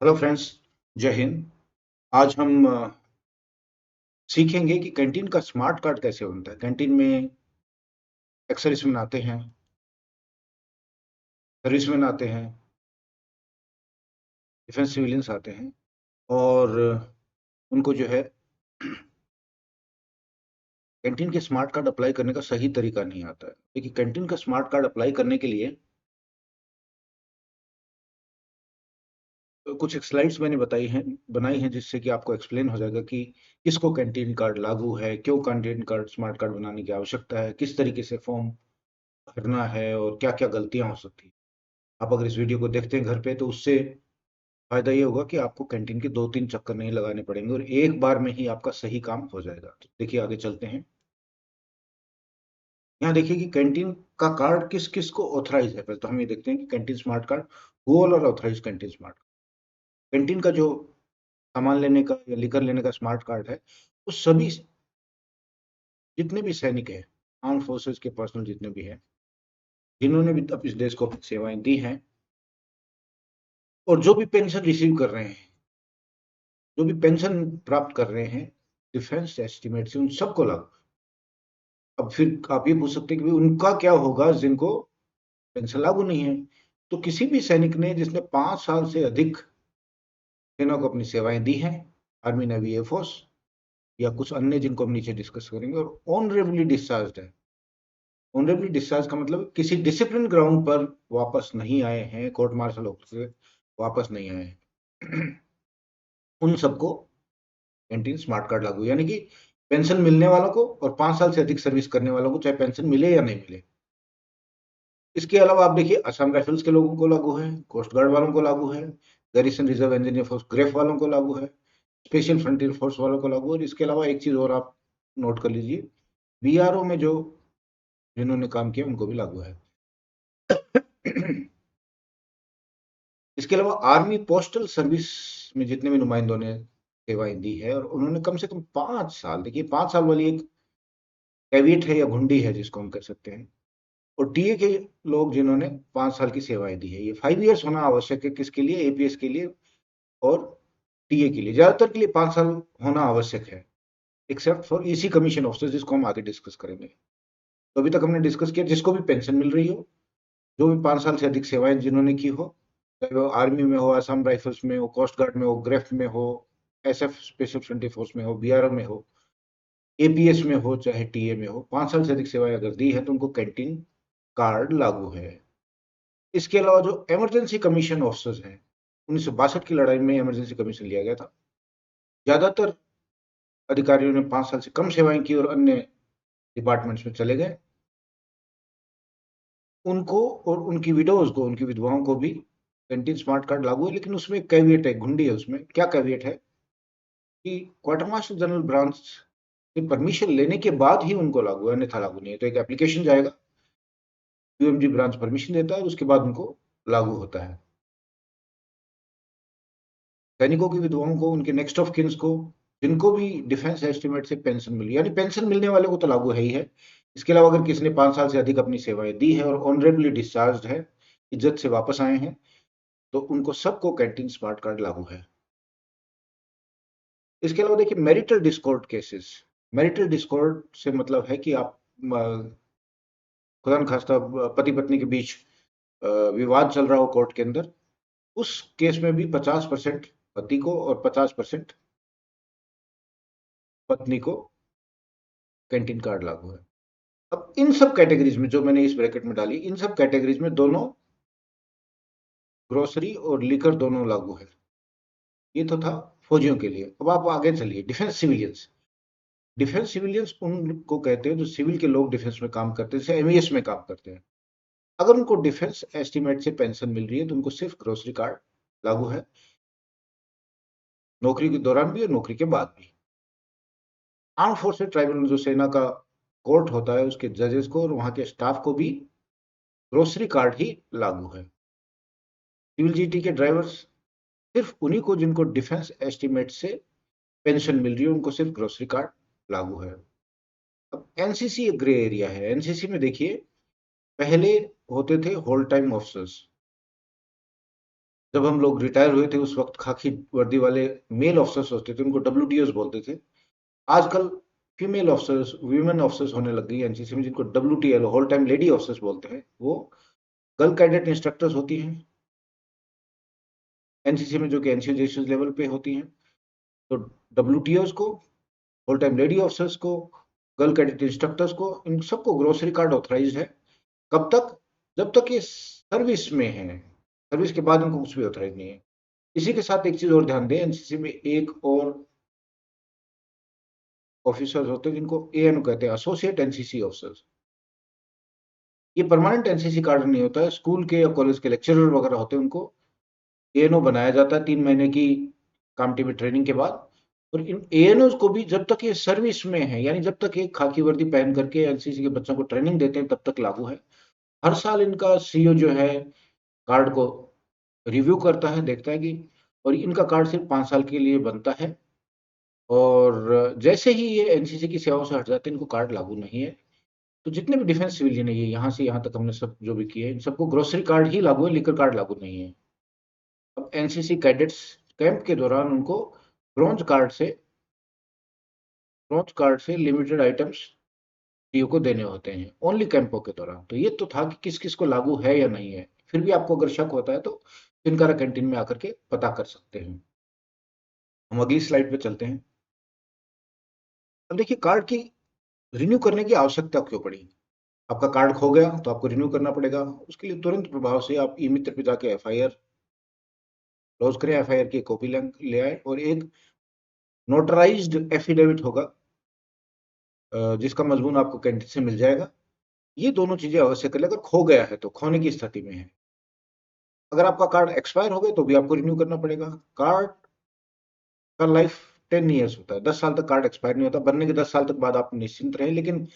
Hello friends, जय हिंद। आज हम सीखेंगे कि कैंटीन का स्मार्ट कार्ड कैसे बनता है। कैंटीन में एक्स-सर्विसमैन आते हैं, सर्विसमैन आते हैं, डिफेंस सिविलियंस आते हैं और उनको जो है कैंटीन के स्मार्ट कार्ड अप्लाई करने का सही तरीका नहीं आता है। देखिए, कैंटीन का स्मार्ट कार्ड अप्लाई करने के लिए कुछ एक स्लाइड्स मैंने बनाई हैं जिससे कि आपको एक्सप्लेन हो जाएगा कि किसको कैंटीन कार्ड लागू है, क्यों कैंटीन कार्ड स्मार्ट कार्ड बनाने की आवश्यकता है, किस तरीके से फॉर्म भरना है और क्या-क्या गलतियाँ हो सकती हैं। आप अगर इस वीडियो को देखते हैं घर पे तो उससे फायदा ये होगा कि आपको कैंटीन के 2-3 चक्कर नहीं लगाने पड़ेंगे और एक बार में ही आपका सही काम हो जाएगा। तो देखिए, आगे चलते हैं। यहाँ देखिए कि कैंटीन का कार्ड किस किस को ऑथराइज है। पहले तो हम ये देखते हैं कि canteen smart card who all are authorise canteen smart card. Canteen का जो सामान लेने का या लिकर लेने का स्मार्ट कार्ड है, वो सभी जितने भी सैनिक हैं, आर्म फोर्सेस के पर्सनल जितने भी हैं, जिन्होंने भी इस देश को अपनी सेवाएं दी हैं और जो भी पेंशन रिसीव कर रहे हैं, जो भी पेंशन प्राप्त कर रहे हैं, डिफेंस एस्टीमेट से उन सबको लागू। अब फिर आप ये पूछ सकते हैं कि भाई उनका क्या होगा जिनको पेंशन लागू नहीं है। तो किसी भी सैनिक ने जिसने 5 साल से अधिक सेना को अपनी सेवाएं दी हैं, आर्मी नेवी एयरफोर्स या कुछ अन्य जिनको हम नीचे डिस्कस करेंगे, और ऑनरेबली डिस्चार्ज है। ऑनरेबली डिस्चार्ज का मतलब किसी डिसिप्लिन ग्राउंड पर वापस नहीं आए हैं, कोर्ट मार्शल होकर वापस नहीं आए हैं, उन सबको कैंटीन स्मार्ट कार्ड लागू, यानी कि पेंशन मिलने वालों को और 5 साल से अधिक सर्विस करने वालों को, चाहे पेंशन मिले या नहीं मिले। इसके अलावा आप देखिए, असम राइफल्स के लोगों को लागू है, कोस्ट गार्ड वालों को लागू है, garrison reserve engineer force grief वालों को लागू है, स्पेशल फ्रंटियर फोर्स वालों को लागू है। और इसके अलावा एक चीज और आप नोट कर लीजिए, बीआरओ में जो जिन्होंने काम किया उनको भी लागू है। इसके अलावा आर्मी पोस्टल सर्विस में जितने भी नुमाइंदों ने सेवाएं दी है और उन्होंने कम से कम 5 साल, देखिए 5 साल वाली एक कैविएट है या घुंडी है जिसको हम कह सकते हैं। और टीए के लोग जिन्होंने 5 साल की सेवाएं दी है, ये 5 इयर्स होना आवश्यक है। किसके लिए? एपीएस के लिए और टीए के लिए। ज्यादातर के लिए 5 साल होना आवश्यक है, except for EC commission officer, जिसको हम आगे डिस्कस करेंगे। तो अभी तक हमने डिस्कस किया जिसको भी पेंशन मिल रही हो, जो भी 5 साल से अधिक सेवाएं जिन्होंने की हो, चाहे वो आर्मी में हो, असम राइफल्स में हो, कोस्ट गार्ड में हो, ग्रेफ में हो, एसएफ स्पेशल फ्रंटियर फोर्स में हो, बीआरओ में हो, एपीएस में हो, चाहे टीए में हो, 5 साल से अधिक सेवाएं अगर दी है तो उनको कैंटीन कार्ड लागू है। इसके अलावा जो इमरजेंसी कमीशन ऑफिसर्स हैं, 1962 की लड़ाई में इमरजेंसी कमीशन लिया गया था। ज्यादातर अधिकारियों ने 5 साल से कम सेवाएं की और अन्य डिपार्टमेंट्स में चले गए। उनको और उनकी विडोज को, उनकी विधवाओं को भी कैंटीन स्मार्ट कार्ड लागू है, लेकिन उसमें एक कैविएट है, घुंडी है। उसमें क्या कैविएट है कि क्वार्टर मास्टर जनरल ब्रांच से परमिशन लेने के बाद ही उनको लागू है, अन्यथा लागू नहीं है। तो एक एप्लीकेशन जाएगा, यूएमजी ब्रांच परमिशन देता है, उसके बाद उनको लागू होता है। सैनिकों की विधवाओं को, उनके नेक्स्ट ऑफ किन्स को, जिनको भी डिफेंस एस्टीमेट से पेंशन मिली, यानी पेंशन मिलने वाले को तो लागू है ही है। इसके अलावा अगर किसी ने 5 साल से अधिक अपनी सेवाएं दी है और ऑनरेबली डिस्चार्ज है, इज्जत से वापस आए हैं, तो उनको सबको कैंटीन स्मार्ट कार्ड लागू है। इसके अलावा देखिए, marital Discord cases. Marital Discord से मतलब है कि आप खुदा न खास्ता पति पत्नी के बीच विवाद चल रहा हो कोर्ट के अंदर, उस केस में भी 50% पति को और 50% पत्नी को कैंटीन कार्ड लागू है। अब इन सब कैटेगरीज में जो मैंने इस ब्रैकेट में डाली, इन सब कैटेगरीज में दोनों ग्रोसरी और लिकर दोनों लागू है। ये तो था फौजियों के लिए। अब आप आगे चलिए, डिफेंस सिविलियंस। डिफेंस सिविलियंस उनको कहते हैं जो सिविल के लोग डिफेंस में काम करते हैं, जैसे एमईएस में काम करते हैं। अगर उनको डिफेंस एस्टीमेट से पेंशन मिल रही है तो उनको सिर्फ ग्रोसरी कार्ड लागू है, नौकरी के दौरान भी और नौकरी के बाद भी। आर्म फोर्सेस ट्राइब्यूनल, जो सेना का कोर्ट होता है, उसके जजेस को और वहां के स्टाफ को भी ग्रोसरी कार्ड ही लागू है। सिविल जीटी के ड्राइवर्स, सिर्फ उन्हीं को जिनको डिफेंस एस्टीमेट से पेंशन मिल रही है, उनको सिर्फ ग्रोसरी कार्ड लागू है। अब एनसीसी एक ग्रे एरिया है। एनसीसी में देखिए, पहले होते थे होल टाइम ऑफिसर्स, जब हम लोग रिटायर हुए थे उस वक्त खाकी वर्दी वाले मेल ऑफिसर्स होते थे, उनको डब्ल्यूटीओस बोलते थे। आजकल फीमेल ऑफिसर्स, वीमेन ऑफिसर्स होने लग गई एनसीसी में, जिनको डब्ल्यूटीएल होल टाइम लेडी ऑफिसर्स बोलते हैं। वो गर्ल कैडेट इंस्ट्रक्टर्स होती हैं एनसीसी में, जो कि एनसीसी लेवल पे होती हैं। तो डब्ल्यूटीओस को, होल टाइम लेडी ऑफिसर्स को, गर्ल कैडेट इंस्ट्रक्टर्स को, इन सबको ग्रोसरी कार्ड ऑथराइज है। कब तक? जब तक ये सर्विस में है। सर्विस के बाद इनको कुछ भी ऑथराइज नहीं है। इसी के साथ एक चीज और ध्यान दें, एनसीसी में एक और ऑफिसर्स होते हैं जिनको एएनओ कहते हैं, एसोसिएट एनसीसी ऑफिसर्स। ये परमानेंट एनसीसी कार्ड नहीं होता है। स्कूल के या कॉलेज के लेक्चरर वगैरह होते हैं, उनको एएनओ बनाया जाता है 3 महीने की काम टीम ट्रेनिंग के बाद। और इन एएनओ को भी जब तक ये सर्विस में है, यानी जब तक ये खाकी वर्दी पहन करके एनसीसी के बच्चों को ट्रेनिंग देते हैं, तब तक लागू है। हर साल इनका सीईओ जो है कार्ड को रिव्यू करता है, देखता है कि, और इनका कार्ड सिर्फ 5 साल के लिए बनता है। और जैसे ही ये एनसीसी की सेवाओं से हट जाते हैं, इनको कार्ड लागू नहीं है। तो जितने भी डिफेंस सिविलियन है, ये यहाँ से यहाँ तक हमने सब जो भी किए, इन सबको ग्रोसरी कार्ड ही लागू है, लिकर कार्ड लागू नहीं है। अब एनसीसी कैडेट्स कैंप के दौरान उनको ब्रॉन्ज कार्ड से लिमिटेड आइटम्स डीओ को देने होते हैं, ओनली कैंपों के दौरान। तो ये तो था कि किस किस को लागू है या नहीं है। फिर भी आपको अगर शक होता है तो फिनकारा कैंटीन में आकर के पता कर सकते हैं। हम अगली स्लाइड पे चलते हैं। अब देखिए, कार्ड की रिन्यू करने की आवश्यकता क्यों पड़ी? आपका कार्ड खो गया तो आपको रिन्यू करना पड़ेगा। उसके लिए तुरंत प्रभाव से आप ई मित्र पे जाके एफआईआर लॉन्च करें, एफआईआर की कॉपी ले आए, और एक नोटराइज्ड एफिडेविट होगा जिसका मजमून आपको कैंटीन से मिल जाएगा। ये दोनों चीजें अवश्य कर ले, अगर खो गया है तो, खोने की स्थिति में है। अगर आपका कार्ड एक्सपायर हो गया तो भी आपको रिन्यू करना पड़ेगा। कार्ड का लाइफ 10 ईयर्स होता है, 10 साल तक कार्ड एक्सपायर नहीं होता। बनने के 10 साल तक बाद आप निश्चिंत रहें। लेकिन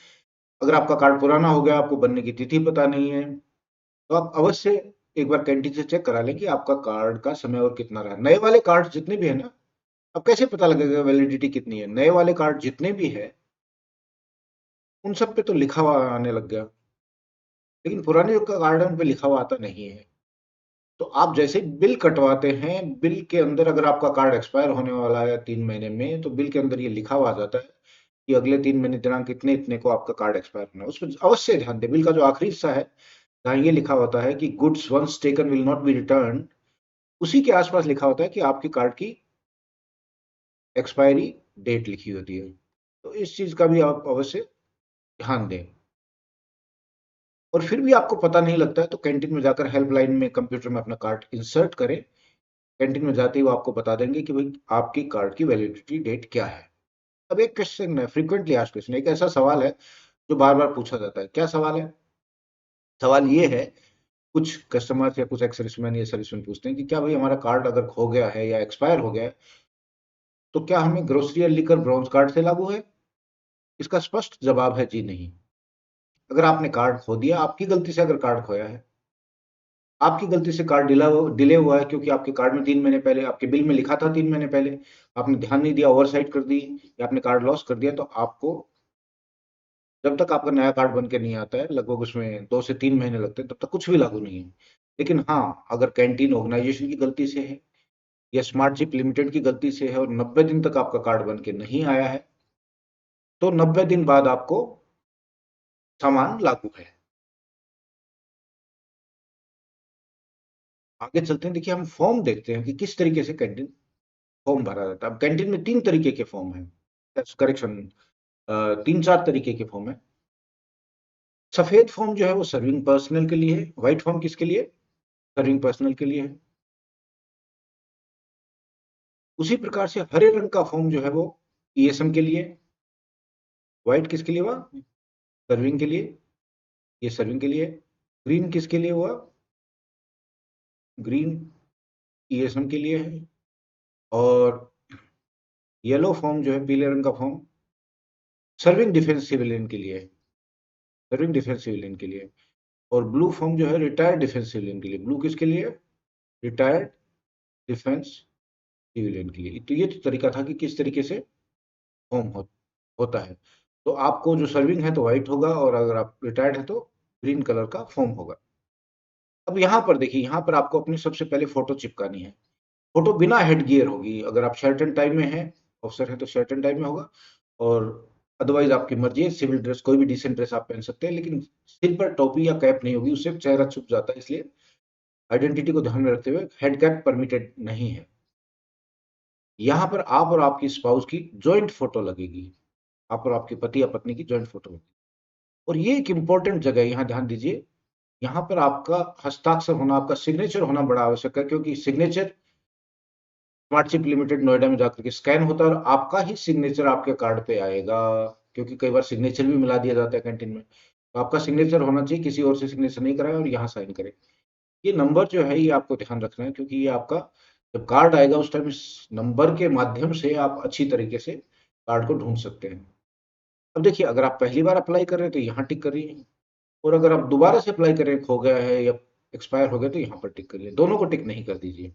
अगर आपका कार्ड पुराना हो गया, आपको बनने की तिथि पता नहीं है, तो आप अवश्य एक बार कैंटीन से चेक करा लें कि आपका कार्ड का समय और कितना रहा। नए वाले कार्ड जितने भी है ना, अब कैसे पता लगेगा वैलिडिटी कितनी है? नए वाले कार्ड जितने भी है उन सब पे तो लिखा हुआ आने लग गया, लेकिन पुराने जो कार्ड है उन पे लिखा हुआ आता नहीं है। तो आप जैसे बिल कटवाते हैं, बिल के अंदर अगर आपका कार्ड एक्सपायर होने वाला है 3 महीने में, तो बिल के अंदर ये लिखा हुआ आ जाता है कि अगले 3 महीने दिनांक इतने इतने को आपका कार्ड एक्सपायर होना है। उस पर अवश्य ध्यान दें। बिल का जो आखिरी हिस्सा है, जहाँ ये लिखा होता है कि goods once taken will not be return, उसी के आसपास लिखा होता है कि आपकी कार्ड की एक्सपायरी डेट लिखी होती है। तो इस चीज का भी आप अवश्य ध्यान दें। और फिर भी आपको पता नहीं लगता है तो कैंटीन में जाकर हेल्पलाइन में कंप्यूटर में अपना कार्ड इंसर्ट करें। कैंटीन में जाते ही वो आपको बता देंगे कि भाई आपकी कार्ड की वैलिडिटी डेट क्या है। अब एक क्वेश्चन है, फ्रीक्वेंटली आस्क्ड क्वेश्चन, एक ऐसा सवाल है जो बार बार पूछा जाता है। क्या सवाल है? सवाल ये है, कुछ कस्टमर या कुछ एक्स सर्विसमैन या सर्विसमैन पूछते हैं कि क्या भाई हमारा कार्ड अगर खो गया है या एक्सपायर हो गया है, तो क्या हमें ग्रोसरी या लिकर ब्रॉन्ज कार्ड से लागू है? इसका स्पष्ट जवाब है जी नहीं। अगर आपने कार्ड खो दिया, आपकी गलती से अगर कार्ड खोया है, आपकी गलती से कार्ड डिले हुआ है, क्योंकि आपके कार्ड में 3 महीने पहले आपके बिल में लिखा था 3 महीने पहले, आपने ध्यान नहीं दिया, ओवरसाइट कर दी, या आपने कार्ड लॉस कर दिया, तो आपको, जब तक आपका नया कार्ड बन के नहीं आता है, लगभग उसमें 2 से 3 महीने लगते हैं, तब तक कुछ भी लागू नहीं है। लेकिन हाँ, अगर कैंटीन ऑर्गेनाइजेशन की गलती से है या स्मार्ट चिप लिमिटेड की गलती से है और 90 दिन तक आपका कार्ड बन के नहीं आया है, तो 90 दिन बाद आपको सामान लागू है। आगे चलते हैं। देखिए, हम फॉर्म देखते हैं कि किस तरीके से कैंटीन फॉर्म भरा जाता है। अब कैंटीन में 3 तरीके के फॉर्म हैं, करेक्शन, 3-4 तरीके के फॉर्म है। सफेद फॉर्म जो है वो सर्विंग पर्सनल के लिए है। व्हाइट फॉर्म किसके लिए? सर्विंग पर्सनल के लिए है। उसी प्रकार से हरे रंग का फॉर्म जो है वो ईएसएम के लिए। व्हाइट किसके लिए हुआ? सर्विंग के लिए। ये सर्विंग के लिए। ग्रीन किसके लिए हुआ? ग्रीन ईएसएम के लिए है। और येलो फॉर्म जो है, पीले रंग का फॉर्म, सर्विंग डिफेंस सिविलियन के लिए है। सर्विंग डिफेंस सिविलियन के लिए। और ब्लू फॉर्म जो है रिटायर्ड डिफेंस सिविलियन के लिए। ब्लू किसके लिए? रिटायर्ड डिफेंस सिविलियन के लिए। तो ये तो तरीका था कि किस तरीके से फॉर्म होता है। तो आपको जो सर्विंग है तो व्हाइट होगा, और अगर आप रिटायर्ड है तो ग्रीन कलर का फॉर्म होगा। अब यहाँ पर देखिए, यहाँ पर आपको अपनी सबसे पहले फोटो चिपकानी है। फोटो बिना हेड गियर होगी, अगर आप शर्ट एंड टाई में हैं, ऑफिसर है तो शर्ट एंड टाई में होगा, और अदरवाइज आपकी मर्जी है, सिविल ड्रेस कोई भी डिसेंट ड्रेस आप पहन सकते हैं, लेकिन सिर पर टोपी या कैप नहीं होगी, उससे चेहरा छुप जाता है, इसलिए आइडेंटिटी को ध्यान में रखते हुए हेड कैप परमिटेड नहीं है। यहाँ पर आप और आपकी स्पाउस की ज्वाइंट फोटो लगेगी, आप और आपके पति या पत्नी की ज्वाइंट फोटो लगेगी। और ये एक इंपॉर्टेंट जगह है, यहाँ ध्यान दीजिए, यहाँ पर आपका हस्ताक्षर होना, आपका सिग्नेचर होना बड़ा आवश्यक है, क्योंकि signature smart chip limited Noida में जाकर के स्कैन होता है और आपका ही सिग्नेचर आपके कार्ड पे आएगा, क्योंकि कई बार सिग्नेचर भी मिला दिया जाता है कैंटीन में। तो आपका सिग्नेचर होना चाहिए, किसी और से सिग्नेचर नहीं कराए और यहाँ साइन करें। ये नंबर जो है ये आपको ध्यान रखना है, क्योंकि ये आपका जब कार्ड आएगा उस टाइम इस नंबर के माध्यम से आप अच्छी तरीके से कार्ड को ढूंढ सकते हैं। अब देखिए, अगर आप पहली बार अप्लाई कर रहे हैं तो यहाँ टिक करिए, और अगर आप दोबारा से अप्लाई कर रहे हैं, खो गया है या एक्सपायर हो गया, तो यहाँ पर टिक करिए, दोनों को टिक नहीं कर दीजिए।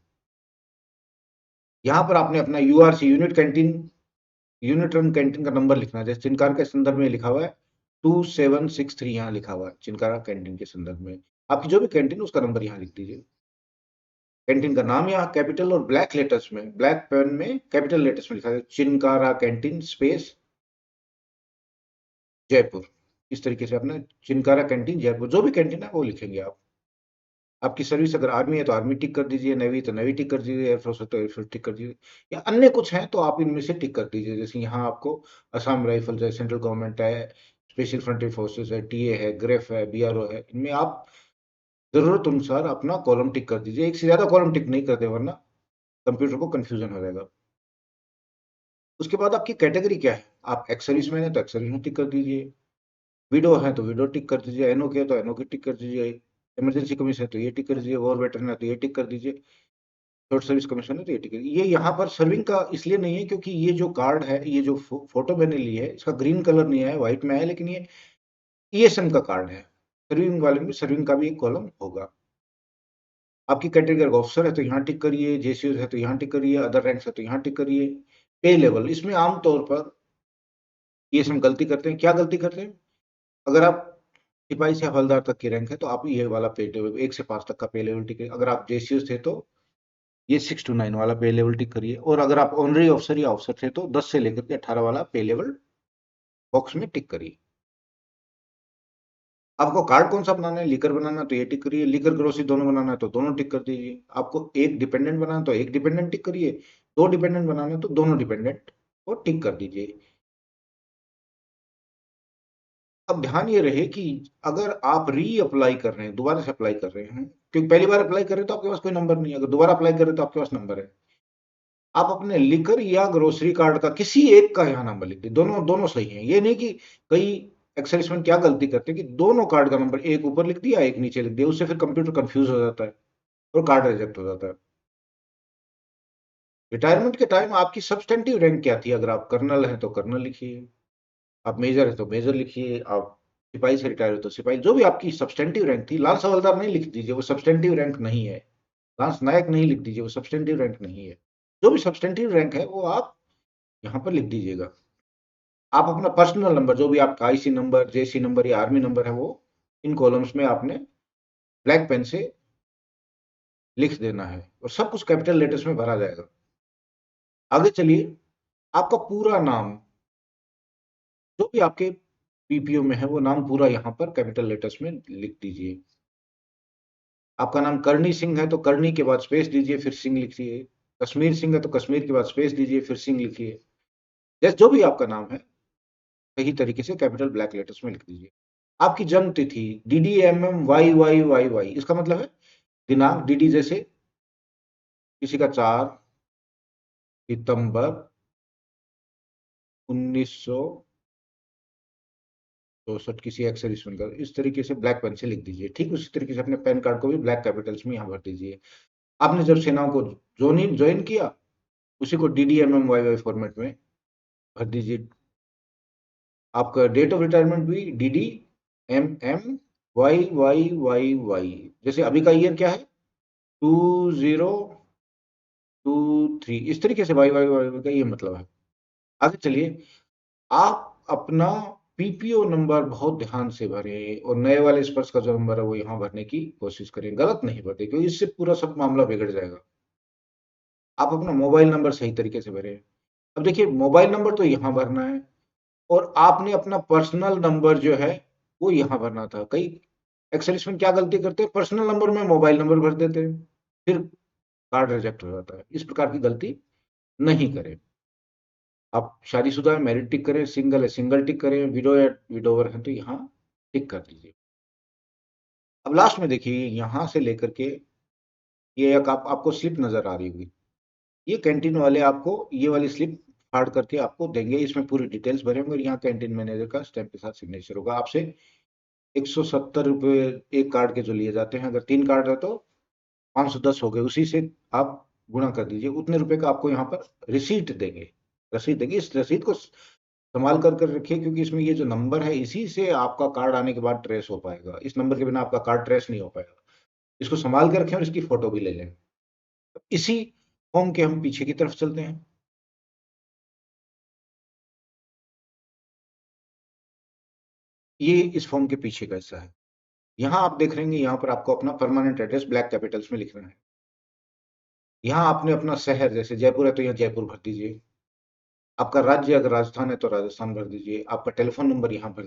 यहाँ पर आपने अपना यूआरसी, यूनिट रन कैंटीन का नंबर लिखना है, जैसे चिनकार के संदर्भ में लिखा हुआ है 2763, यहाँ लिखा हुआ है चिनकारा कैंटीन के संदर्भ में, आपकी जो भी कैंटीन उसका नंबर यहाँ लिख दीजिए। कैंटीन का नाम यहाँ कैपिटल और ब्लैक लेटर्स में, ब्लैक पेन में कैपिटल लेटर्स में लिखा है, चिनकारा कैंटीन स्पेस जयपुर। इस तरीके से अपना चिनकारा कैंटीन जयपुर, जो भी कैंटीन है वो लिखेंगे आप। आपकी सर्विस अगर आर्मी है तो आर्मी टिक कर दीजिए, नेवी तो नेवी टिक कर दीजिए, एयरफोर्स है तो एयरफोर्स टिक कर दीजिए, या अन्य कुछ है तो आप इनमें से टिक कर दीजिए। जैसे यहाँ आपको असम राइफल्स है, सेंट्रल गवर्नमेंट है, स्पेशल फ्रंटियर फोर्सेस है, टीए है, ग्रेफ है, बीआरओ है, इनमें आप जरूरत अनुसार अपना कॉलम टिक कर दीजिए। एक से ज्यादा कॉलम टिक नहीं करते, वरना कंप्यूटर को कंफ्यूजन हो जाएगा। उसके बाद आपकी कैटेगरी क्या है, आप एक्स सर्विसमैन है तो एक्स सर्विस में टिक कर दीजिए, विडो है तो विडो टिक कर दीजिए, एनओ के है तो एनओ की टिक कर दीजिए, इमरजेंसी कमीशन है तो ये टिक कर दीजिए, वॉर वेटरन है तो ये टिक कर दीजिए, शॉर्ट सर्विस कमीशन है तो ये टिक कर दीजिए। ये यहाँ पर सर्विंग का इसलिए नहीं है क्योंकि ये जो कार्ड है, ये जो फोटो मैंने ली है, इसका ग्रीन कलर नहीं है, व्हाइट में है, लेकिन ये ईएसएम का कार्ड है। सर्विंग वाले में सर्विंग का भी एक कॉलम होगा। आपकी कैटेगरी ऑफिसर है तो यहाँ टिक करिए, जेसीओ है तो यहाँ टिक करिए, अदर रैंक्स है तो यहाँ टिक करिए। पे लेवल, इसमें आमतौर पर ईएसएम गलती करते हैं। क्या गलती करते हैं, अगर आप सिपाही से हवलदार तक की रैंक है तो आप ये वाला पे लेवल 1 से 5 तक का पे लेवल टिक करिए। अगर आप जेसीओ थे तो ये 6 to 9 वाला पे लेवल टिक करिए, और अगर आप ऑनरी ऑफिसर या ऑफिसर थे तो 10 से लेकर के 18 वाला पे लेवल बॉक्स में टिक करिए। आपको कार्ड कौन सा बनाना है, लीकर बनाना है तो ये टिक करिए, लीकर ग्रोसरी दोनों बनाना है तो दोनों टिक कर दीजिए। आपको एक डिपेंडेंट बनाना है तो एक डिपेंडेंट टिक करिए, दो डिपेंडेंट बनाना है तो दोनों डिपेंडेंट को टिक कर दीजिए। अब ध्यान ये रहे कि अगर आप री अप्लाई कर रहे हैं, दोबारा से अप्लाई कर रहे हैं, क्योंकि पहली बार अप्लाई कर रहे हैं तो आपके पास कोई नंबर नहीं है, अगर दोबारा अप्लाई कर रहे हैं तो आपके पास नंबर है। आप अपने लिकर या ग्रोसरी कार्ड का किसी एक का यहाँ नंबर लिख दीजिए, दोनों दोनों सही है। ये नहीं कि कई एक्सेसमेंट क्या गलती करते हैं कि दोनों कार्ड का नंबर एक ऊपर लिख दिया एक नीचे लिख दिया, उससे फिर कंप्यूटर कंफ्यूज हो जाता है और कार्ड रिजेक्ट हो जाता है। रिटायरमेंट के टाइम आपकी सब्सटेंटिव रैंक क्या थी, अगर आप कर्नल हैं तो कर्नल लिखिए, आप मेजर है तो मेजर लिखिए, आप सिपाही से रिटायर हो तो सिपाही, जो भी आपकी सब्सटेंटिव रैंक थी। लांस हवलदार नहीं लिख दीजिए, वो सब्सटेंटिव रैंक नहीं है। लांस नायक नहीं लिख दीजिए, वो सब्सटेंटिव रैंक नहीं है। जो भी सब्सटेंटिव रैंक है वो आप यहाँ पर लिख दीजिएगा। आप अपना पर्सनल नंबर, जो भी आपका आईसी नंबर, जेसी नंबर या आर्मी नंबर है, वो इन कॉलम्स में आपने ब्लैक पेन से लिख देना है, और सब कुछ कैपिटल लेटर्स में भरा जाएगा। आगे चलिए, आपका पूरा नाम, जो भी आपके पीपीओ में है वो नाम पूरा यहाँ पर कैपिटल लेटर्स में लिख दीजिए। आपका नाम करनी सिंह है तो करनी के बाद स्पेस दीजिए, फिर सिंह लिखिए। कश्मीर सिंह है तो कश्मीर के बाद स्पेस दीजिए, फिर सिंह लिखिए। जैसे जो भी आपका नाम है सही तरीके से कैपिटल ब्लैक लेटर्स में लिख दीजिए। आपकी जन्म तिथि DDMM YYYY, इसका मतलब है दिनांक, डीडी जैसे किसी का 4 सितंबर 1964, किसी एक्स सर्विसमैन का, इस तरीके से ब्लैक पेन से लिख दीजिए। ठीक उसी तरीके से अपने पैन कार्ड को भी ब्लैक कैपिटल्स में यहाँ भर दीजिए। आपने जब सेनाओं को ज्वाइन किया, उसी को DDMMYY फॉर्मेट में भर दीजिए। आपका डेट ऑफ रिटायरमेंट भी DDMMYYYY, जैसे अभी का ईयर क्या है 2023, इस तरीके से वाई वाई वाई का ये मतलब है। आगे चलिए, आप अपना पीपीओ नंबर बहुत ध्यान से भरें और नए वाले स्पर्श का जो नंबर है वो यहाँ भरने की कोशिश करें, गलत नहीं भरते क्योंकि इससे पूरा सब मामला बिगड़ जाएगा। आप अपना मोबाइल नंबर सही तरीके से भरें। अब देखिए मोबाइल नंबर तो यहाँ भरना है और आपने अपना पर्सनल नंबर जो है वो यहाँ भरना था। कई एक्सेल में क्या गलती करते हैं, पर्सनल नंबर में मोबाइल नंबर भर देते हैं, फिर कार्ड रिजेक्ट हो जाता है। इस प्रकार की गलती नहीं करें। आप शादीशुदा है मैरिड टिक करें, सिंगल है सिंगल टिक करें, विडो या विडोवर है तो यहाँ टिक कर दीजिए। अब लास्ट में देखिए यहाँ से लेकर के ये एक आपको स्लिप नजर आ रही होगी, ये कैंटीन वाले आपको ये वाली स्लिप फाड़ करके आपको देंगे, इसमें पूरी डिटेल्स भरेंगे और यहाँ कैंटीन मैनेजर का स्टैंप के साथ सिग्नेचर होगा। आपसे 170 रुपये एक कार्ड के जो लिए जाते हैं, अगर 3 कार्ड है तो 510 हो गए, उसी से आप गुणा कर दीजिए, उतने रुपए का आपको यहाँ पर रिसीट देंगे। रसीद देंगे, इस रसीद को संभाल कर रखिए क्योंकि इसमें ये जो नंबर है इसी से आपका कार्ड आने के बाद ट्रेस हो पाएगा, इस नंबर के बिना आपका कार्ड ट्रेस नहीं हो पाएगा। इसको संभाल के रखें और इसकी फोटो भी ले लें। इसी फॉर्म के हम पीछे की तरफ चलते हैं। ये इस फॉर्म के पीछे का हिस्सा है। यहाँ आप देख रहे हैं यहाँ पर आपको अपना परमानेंट एड्रेस ब्लैक कैपिटल्स में लिखना है। यहाँ आपने अपना शहर, जैसे जयपुर है तो यहाँ जयपुर भर दीजिए। आपका राज्य अगर राजस्थान है तो राजस्थान भर दीजिए। आपका टेलीफोन नंबर यहाँ भर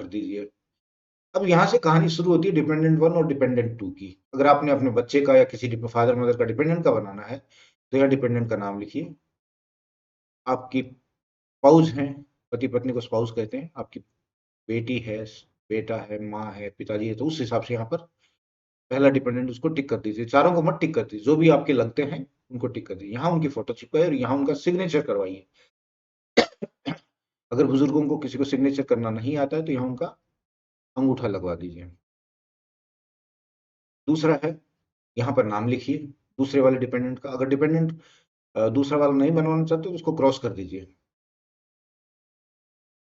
दीजिए। अब यहाँ से कहानी शुरू होती है डिपेंडेंट 1 और डिपेंडेंट 2 की। अगर आपने अपने बच्चे का या किसी फादर मदर का डिपेंडेंट का बनाना है तो यहाँ डिपेंडेंट का नाम लिखिए। आपकी स्पाउस है, पति पत्नी को स्पाउस कहते हैं, आपकी बेटी है, बेटा है, माँ है, पिताजी है, तो उस हिसाब से यहाँ पर पहला डिपेंडेंट उसको टिक कर दीजिए। चारों को मत टिक कर दीजिए, जो भी आपके लगते हैं उनको टिक कर दीजिए। यहाँ उनकी फोटो चिपकाइए और यहाँ उनका सिग्नेचर करवाइए। अगर बुजुर्गों को किसी को सिग्नेचर करना नहीं आता है तो यहाँ उनका अंगूठा लगवा दीजिए। दूसरा है, यहाँ पर नाम लिखिए दूसरे वाले डिपेंडेंट का। अगर डिपेंडेंट दूसरा वाला नहीं बनवाना चाहते तो उसको क्रॉस कर दीजिए।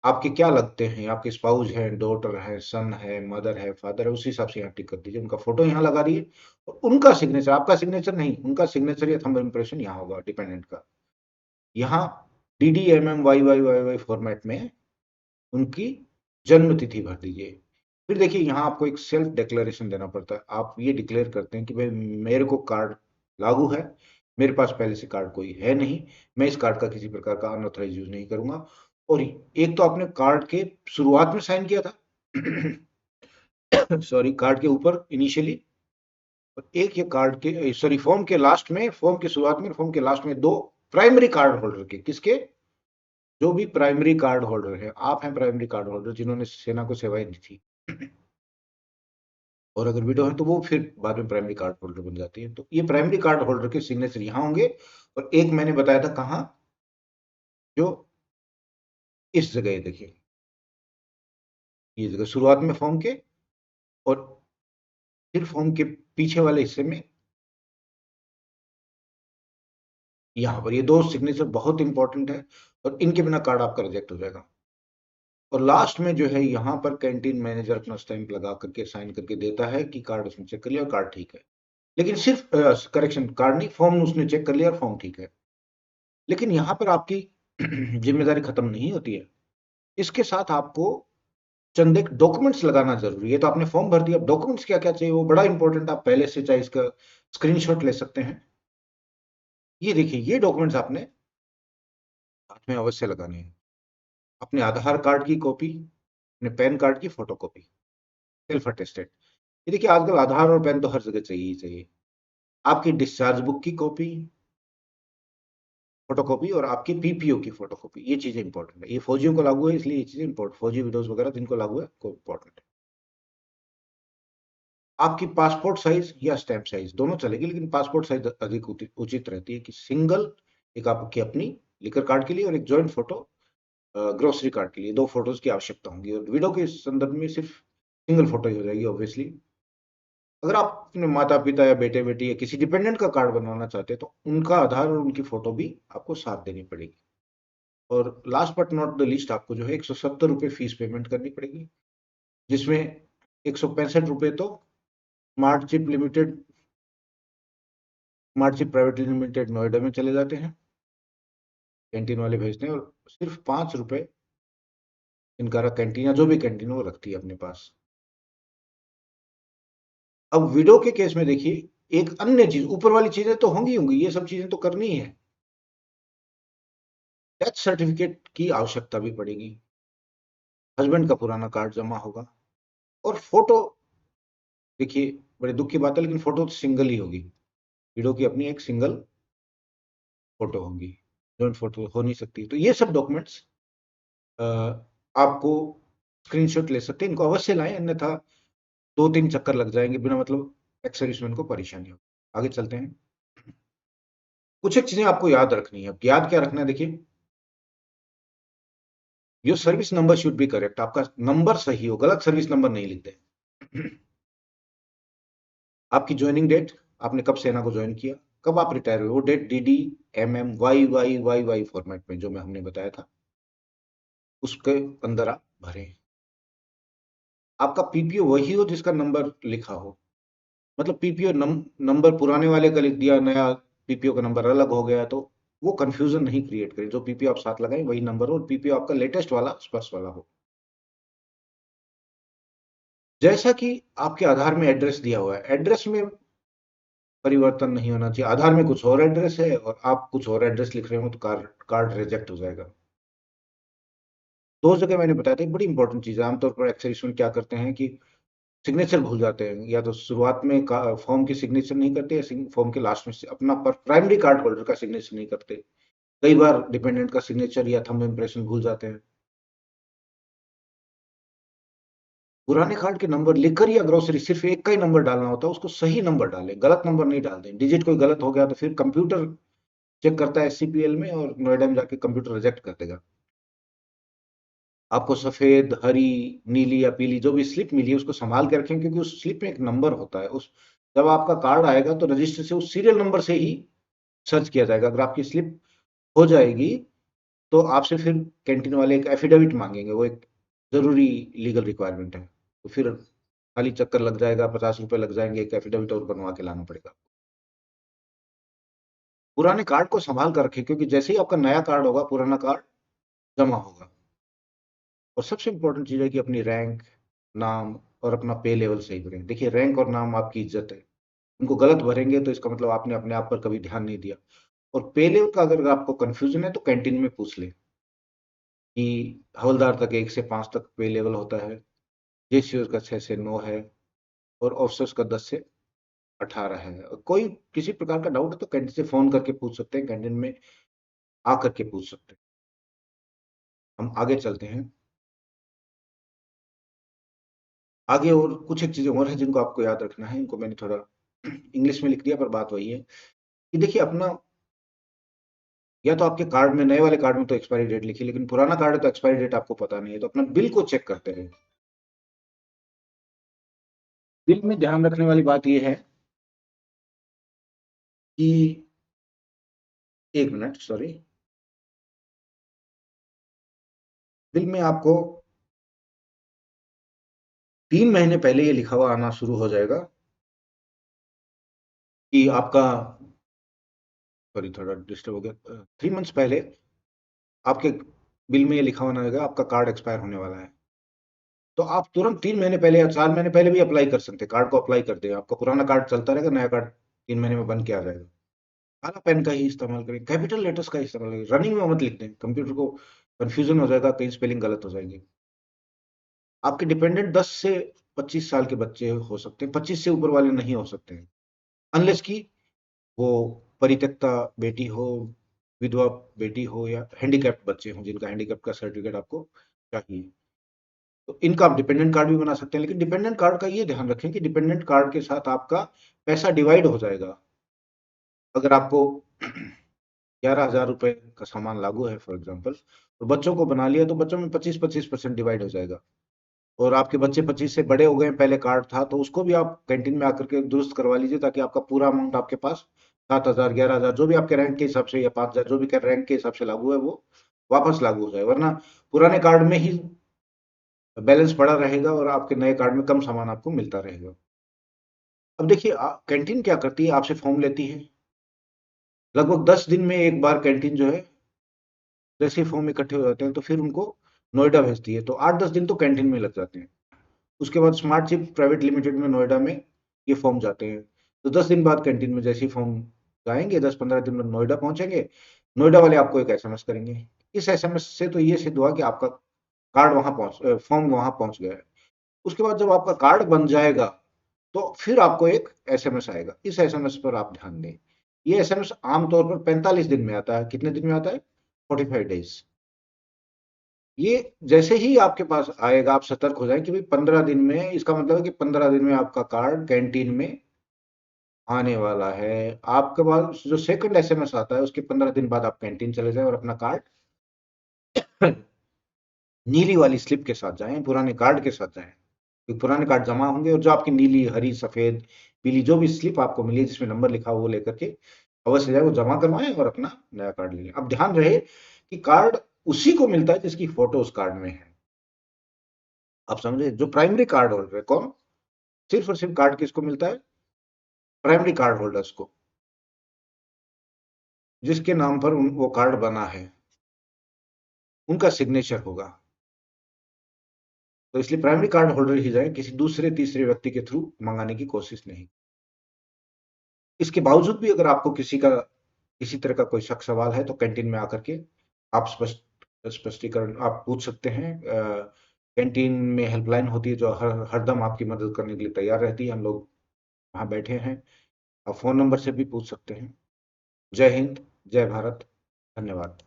आपके क्या लगते हैं, आपके स्पाउस है, डॉटर है, सन है, मदर है, फादर है, उसी हिसाब से यहाँ टिक कर दीजिए। उनका फोटो यहाँ लगा दिए और उनका सिग्नेचर, आपका सिग्नेचर नहीं, उनका सिग्नेचर या थंब इम्प्रेशन यहाँ होगा डिपेंडेंट का। यहाँ DDMMYYYY फॉर्मेट में उनकी जन्म तिथि भर दीजिए। फिर देखिए यहाँ आपको एक सेल्फ डिक्लेरेशन देना पड़ता है। आप ये डिक्लेयर करते हैं कि भाई मेरे को कार्ड लागू है, मेरे पास पहले से कार्ड कोई है नहीं, मैं इस कार्ड का किसी प्रकार का अनऑथराइज यूज नहीं करूंगा। और एक तो आपने कार्ड के शुरुआत में साइन किया था सॉरी, कार्ड के ऊपर इनिशियली, और एक ये कार्ड के सॉरी फॉर्म के लास्ट में, फॉर्म के शुरुआत में, फॉर्म के लास्ट में दो प्राइमरी कार्ड होल्डर के, किसके, जो भी प्राइमरी कार्ड होल्डर है, आप हैं प्राइमरी कार्ड होल्डर जिन्होंने सेना को सेवाएं दी थी और अगर विडो है तो वो फिर बाद में प्राइमरी कार्ड होल्डर बन जाती है। तो ये प्राइमरी कार्ड होल्डर के सिग्नेचर यहाँ होंगे। और एक मैंने बताया था कहाँ, जो इस जगह देखिए, ये जगह शुरुआत में फॉर्म के और फिर फॉर्म के पीछे वाले हिस्से में, यहाँ पर ये दो सिग्नेचर बहुत इंपॉर्टेंट है और इनके बिना कार्ड आपका रिजेक्ट हो जाएगा। और लास्ट में जो है यहाँ पर कैंटीन मैनेजर अपना स्टैंप लगा करके साइन करके देता है कि कार्ड उसने चेक कर लिया और कार्ड ठीक है। लेकिन सिर्फ करेक्शन, कार्ड नहीं, फॉर्म उसने चेक कर लिया और फॉर्म ठीक है। लेकिन यहाँ पर आपकी जिम्मेदारी खत्म नहीं होती है, इसके साथ आपको चंद एक डॉक्यूमेंट्स लगाना जरूरी है। तो आपने फॉर्म भर दिया, डॉक्यूमेंट्स क्या क्या चाहिए वो बड़ा इंपॉर्टेंट, आप पहले से चाहे इसका स्क्रीनशॉट ले सकते हैं। ये देखिए, ये डॉक्यूमेंट्स आपने हाथ में अवश्य लगाने हैं। अपने आधार कार्ड की कॉपी, अपने पैन कार्ड की फोटो कॉपी, सेल्फ अटेस्टेड। ये देखिए आजकल आधार और पैन तो हर जगह चाहिए ही चाहिए। आपकी डिस्चार्ज बुक की कॉपी, फोटोकॉपी, और आपकी पीपीओ की फोटोकॉपी, ये चीजें इंपॉर्टेंट है। ये फौजियों को लागू है इसलिए ये चीजें इंपॉर्टेंट, फौजी विडोज वगैरह जिनको लागू है को इंपॉर्टेंट है। आपकी पासपोर्ट साइज या स्टैंप साइज दोनों चलेगी, लेकिन पासपोर्ट साइज अधिक उचित रहती है कि सिंगल, एक आपकी अपनी लिकर कार्ड के लिए और एक जॉइंट फोटो ग्रोसरी कार्ड के लिए, दो फोटोज की आवश्यकता होगी। और विडो के संदर्भ में सिर्फ सिंगल फोटो ही हो जाएगी ऑब्वियसली। अगर आप अपने माता पिता या बेटे बेटी या किसी डिपेंडेंट का कार्ड बनवाना चाहते हैं तो उनका आधार और उनकी फोटो भी आपको साथ देनी पड़ेगी। और last but not the least, आपको जो है 170 रुपये फीस पेमेंट करनी पड़ेगी, जिसमें 165 रुपये तो smart chip private limited Noida में चले जाते हैं, कैंटीन वाले भेजते हैं, और सिर्फ 5 रुपये इनकारा कैंटीन या जो भी कैंटीन वो रखती है अपने पास। अब विडो के केस में देखिए एक अन्य चीज, ऊपर वाली चीजें तो होंगी होंगी, ये सब चीजें तो करनी ही है, डेथ सर्टिफिकेट की आवश्यकता भी पड़ेगी, हस्बैंड का पुराना कार्ड जमा होगा, और फोटो, देखिए बड़े दुख की बात है लेकिन फोटो तो सिंगल ही होगी, विडो की अपनी एक सिंगल फोटो होगी, जॉइंट फोटो हो नहीं सकती। तो ये सब डॉक्यूमेंट्स आपको स्क्रीनशॉट ले सकते हैं, इनको अवश्य लाएं, अन्यथा 2-3 चक्कर लग जाएंगे बिना मतलब एक्स सर्विसमैन को परेशानी हो। आगे चलते हैं। कुछ एक चीजें आपको याद रखनी है। याद क्या रखना है, देखिए your service number should be correct, आपका नंबर सही हो, गलत सर्विस नंबर नहीं लिखते। आपकी ज्वाइनिंग डेट, आपने कब सेना को ज्वाइन किया, कब आप रिटायर हुए, वो date DD MM YY format में जो मैं हमने बताया था उसके अंदर आप भरें। आपका PPO वही हो जिसका नंबर लिखा हो, मतलब PPO नंबर पुराने वाले का लिख दिया, नया PPO का नंबर अलग हो गया, तो वो कंफ्यूजन नहीं क्रिएट करे। जो PPO आप साथ लगाएं वही नंबर हो, और PPO आपका लेटेस्ट वाला स्पर्श वाला हो। जैसा कि आपके आधार में एड्रेस दिया हुआ है, एड्रेस में परिवर्तन नहीं होना चाहिए। आधार में कुछ और एड्रेस है और आप कुछ और एड्रेस लिख रहे हो तो कार्ड कार्ड रिजेक्ट हो जाएगा। दो जगह मैंने बताया था, एक बड़ी इंपॉर्टेंट चीज है, आमतौर पर एक्सेस में क्या करते हैं कि सिग्नेचर भूल जाते हैं, या तो शुरुआत में फॉर्म की सिग्नेचर नहीं करते, या फॉर्म के लास्ट में से अपना प्राइमरी कार्ड होल्डर का सिग्नेचर नहीं करते। कई बार डिपेंडेंट का सिग्नेचर या थंब इम्प्रेशन भूल जाते हैं। पुराने कार्ड के नंबर लिखकर या ग्रोसरी सिर्फ एक का ही नंबर डालना होता है, उसको सही नंबर डालें, गलत नंबर नहीं डाल दें। डिजिट कोई गलत हो गया तो फिर कंप्यूटर चेक करता है SCPL में, और नोएडा में जाके कंप्यूटर रिजेक्ट कर देगा। आपको सफेद, हरी, नीली या पीली जो भी स्लिप मिली है उसको संभाल के रखें, क्योंकि उस स्लिप में एक नंबर होता है। उस जब आपका कार्ड आएगा तो रजिस्टर से उस सीरियल नंबर से ही सर्च किया जाएगा। अगर आपकी स्लिप हो जाएगी तो आपसे फिर कैंटीन वाले एक एफिडेविट मांगेंगे, वो एक जरूरी लीगल रिक्वायरमेंट है। तो फिर खाली चक्कर लग जाएगा, 50 रुपए लग जाएंगे, एक एफिडेविट और बनवा के लाना पड़ेगा। पुराने कार्ड को संभाल कर रखें, क्योंकि जैसे ही आपका नया कार्ड होगा पुराना कार्ड जमा होगा। और सबसे इंपॉर्टेंट चीज है कि अपनी रैंक, नाम और अपना पे लेवल सही भरें। देखिए रैंक और नाम आपकी इज्जत है, उनको गलत भरेंगे तो इसका मतलब आपने अपने आप पर कभी ध्यान नहीं दिया। और पे लेवल का अगर आपको कंफ्यूजन है तो कैंटीन में पूछ ले कि हवलदार तक 1 से 5 तक पे लेवल होता है, JCO का 6 से 9 है, और ऑफिसर्स का 10 से 18 है। और कोई किसी प्रकार का डाउट है तो कैंटीन से फोन करके पूछ सकते हैं, कैंटीन में आकर के पूछ सकते हैं। हम आगे चलते हैं। आगे और कुछ एक चीजें और हैं जिनको आपको याद रखना है, इनको मैंने थोड़ा इंग्लिश में लिख दिया पर बात वही है कि देखिए अपना, या तो आपके कार्ड में, नए वाले कार्ड में तो एक्सपायरी डेट लिखी, लेकिन पुराना कार्ड है तो एक्सपायरी डेट आपको पता नहीं है, तो अपना बिल को चेक करते रहे। बिल में ध्यान रखने वाली बात यह है कि, 1 मिनट सॉरी, बिल में आपको 3 महीने पहले ये लिखा हुआ आना शुरू हो जाएगा कि आपका, सॉरी थोड़ा डिस्टर्ब हो गया, 3 मंथ्स पहले आपके बिल में ये लिखा होना रहेगा आपका कार्ड एक्सपायर होने वाला है। तो आप तुरंत 3 महीने पहले या 4 महीने पहले भी अप्लाई कर सकते हैं, कार्ड को अप्लाई कर दें, आपका पुराना कार्ड चलता रहेगा, नया कार्ड 3 महीने में बन के आ जाएगा। काला पेन का ही इस्तेमाल करें, कैपिटल लेटर्स का इस्तेमाल करें, रनिंग में मत लिख दें, कंप्यूटर को कंफ्यूजन हो जाएगा, कहीं स्पेलिंग गलत हो जाएंगे। आपके डिपेंडेंट 10 से 25 साल के बच्चे हो सकते हैं, 25 से ऊपर वाले नहीं हो सकते हैं, अनलेस की वो परित्यक्ता बेटी हो, विधवा बेटी हो, या हैंडीकैप्ड बच्चे हों जिनका हैंडीकैप का सर्टिफिकेट आपको चाहिए। तो इनका आप डिपेंडेंट कार्ड भी बना सकते हैं, लेकिन डिपेंडेंट कार्ड का ये ध्यान रखें कि डिपेंडेंट कार्ड के साथ आपका पैसा डिवाइड हो जाएगा। अगर आपको 11,000 रुपए का सामान लागू है फॉर एग्जाम्पल, तो बच्चों को बना लिया तो बच्चों में 25-25% डिवाइड हो जाएगा। और आपके बच्चे 25 से बड़े हो गए, पहले कार्ड था, तो उसको भी आप कैंटीन में आकर के दुरुस्त करवा लीजिए, ताकि आपका पूरा अमाउंट आपके पास 7,000, 11,000 जो भी आपके रैंक के हिसाब से, या 5,000 जो भी रैंक के हिसाब से लागू है वो वापस लागू हो जाए। वरना पुराने कार्ड में ही बैलेंस पड़ा रहेगा और आपके नए कार्ड में कम सामान आपको मिलता रहेगा। अब देखिए कैंटीन क्या करती है, आपसे फॉर्म लेती है, लगभग 10 दिन में एक बार कैंटीन जो है, जैसे फॉर्म इकट्ठे हो जाते हैं तो फिर उनको नोएडा भेजती है, तो 8-10 दिन तो कैंटीन में लग जाते हैं। उसके बाद स्मार्ट चिप प्राइवेट लिमिटेड में नोएडा में ये फॉर्म जाते हैं, तो 10 दिन बाद कैंटीन में जैसे ही फॉर्म जाएंगे, 10-15 दिन में नोएडा पहुंचेंगे, नोएडा वाले आपको एक एसएमएस करेंगे। इस एसएमएस से तो ये सिद्ध हुआ कि आपका कार्ड वहां पहुंच फॉर्म वहां पहुंच गया है। उसके बाद जब आपका कार्ड बन जाएगा, तो फिर आपको एक एसएमएस आएगा। इस एसएमएस पर आप ध्यान दें। ये एसएमएस आमतौर पर 45 दिन में आता है। कितने दिन में आता है? 45 डेज। ये जैसे ही आपके पास आएगा, आप सतर्क हो जाएं कि भाई 15 दिन में, इसका मतलब है कि 15 दिन में आपका कार्ड कैंटीन में आने वाला है। आपके पास जो सेकंड एसएमएस आता है, उसके 15 दिन बाद आप कैंटीन चले जाएं और अपना कार्ड नीली वाली स्लिप के साथ जाएं, पुराने कार्ड के साथ जाएं, क्योंकि पुराने कार्ड जमा होंगे, और जो आपकी नीली, हरी, सफेद, पीली जो भी स्लिप आपको मिली है जिसमें नंबर लिखा हो, वो लेकर के अवश्य जाए, वो जमा करवाएं और अपना नया कार्ड ले लें। अब ध्यान रहे कि कार्ड उसी को मिलता है जिसकी फोटो उस कार्ड में है। आप समझे? जो प्राइमरी कार्ड होल्डर है, कौन? सिर्फ और सिर्फ कार्ड किसको मिलता है? प्राइमरी कार्ड होल्डर्स को, जिसके नाम पर वो कार्ड बना है, उनका सिग्नेचर होगा। तो इसलिए प्राइमरी कार्ड होल्डर ही जाए, किसी दूसरे तीसरे व्यक्ति के थ्रू मंगाने की कोशिश नहीं। इसके बावजूद भी अगर आपको किसी तरह का कोई शक सवाल है, तो कैंटीन में आकर के आप स्पष्टीकरण आप पूछ सकते हैं। कैंटीन में हेल्पलाइन होती है जो हरदम आपकी मदद करने के लिए तैयार रहती है। हम लोग वहाँ बैठे हैं। आप फोन नंबर से भी पूछ सकते हैं। जय हिंद, जय भारत, धन्यवाद।